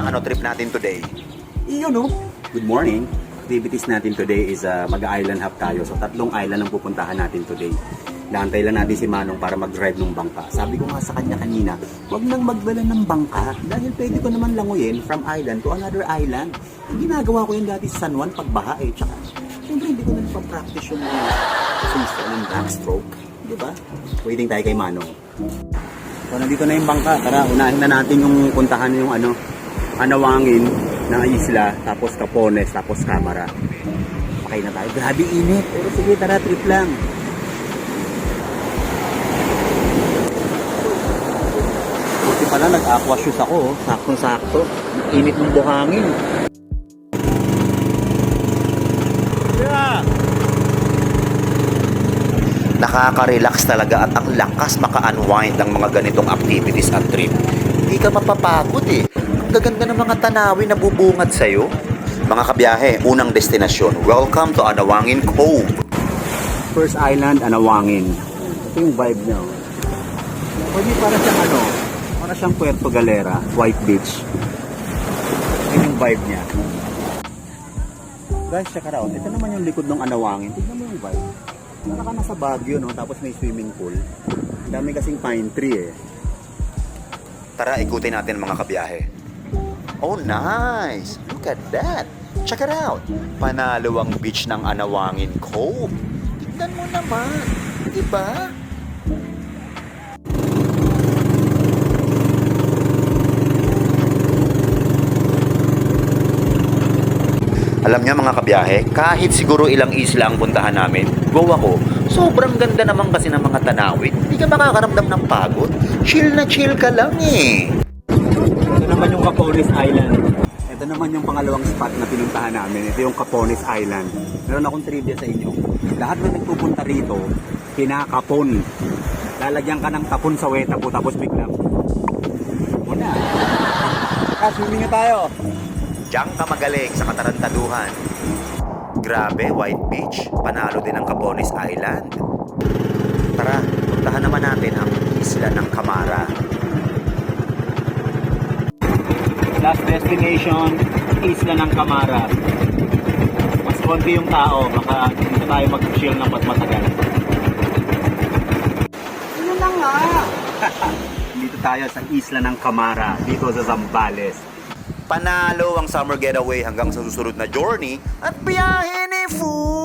Ano trip natin today? Iyon no? Good morning. Activities natin today is mag-island hop tayo. So 3 island ang pupuntahan natin today. Naantay lang natin si Manong para mag-drive ng bangka. Sabi ko nga sa kanya kanina, huwag nang magdala ng bangka dahil pwede ko naman languyin from island to another island. Ginagawa ko yun dati sa San Juan pagbaha eh. Tsaka, siyempre hindi ko na pa-practice yung freestyle and backstroke. Diba? Waiting tayo kay Manong. So nandito na yung bangka. Tara, unahin na natin yung puntahan yung Anawangin na isla, tapos Capones, tapos Camara. Okay na tayo. Grabe init. Pero sige, tara, trip lang. Buti pala, nag-aqua shoes ako. Saktong-sakto. Init ng buhangin. Nakaka-relax talaga at ang lakas maka-unwind ng mga ganitong activities at trip. Hindi ka mapapagod eh. Ang gaganda ng mga tanawin na bubungad sa'yo. Mga kabiyahe, unang destinasyon. Welcome to Anawangin Cove. First island, Anawangin. Ito yung vibe niya. Pwede para siyang para siyang Puerto Galera, White Beach. Ito yung vibe niya. Guys, check it out. Ito naman yung likod ng Anawangin. Tignan mo yung vibe. Para ka nasa Baguio, no? Tapos may swimming pool. Dami kasing pine tree eh. Tara, ikutin natin mga kabiyahe. Oh, nice! Look at that! Check it out! Panalo ang beach ng Anawangin Cove. Tignan mo naman. Diba? Alam niyo mga kabiyahe, kahit siguro ilang isla ang puntahan namin, go ako, sobrang ganda naman kasi ng mga tanawin. Hindi ka makakaramdam ng pagod. Chill na chill ka lang eh. Ito naman yung Capones Island. Ito naman yung pangalawang spot na pinuntahan namin. Ito yung Capones Island. Meron akong trivia sa inyo. Lahat na nagpupunta rito, kinakapon. Lalagyan ka ng tapon sa weta po, tapos biglang una. Swimming na tayo. Diyan ka magaling sa katarantaduhan. Grabe, White Beach. Panalo din ang Capones Island. Tara, puntahan naman natin ang isla ng Camara. Last destination, isla ng Camara. Mas konti yung tao, baka dito tayo mag-chill ng matagal. Ano lang nga? Dito tayo sa isla ng Camara, dito sa Zambales. Panalo ang summer getaway hanggang sa susunod na journey at biyahe ni Fu!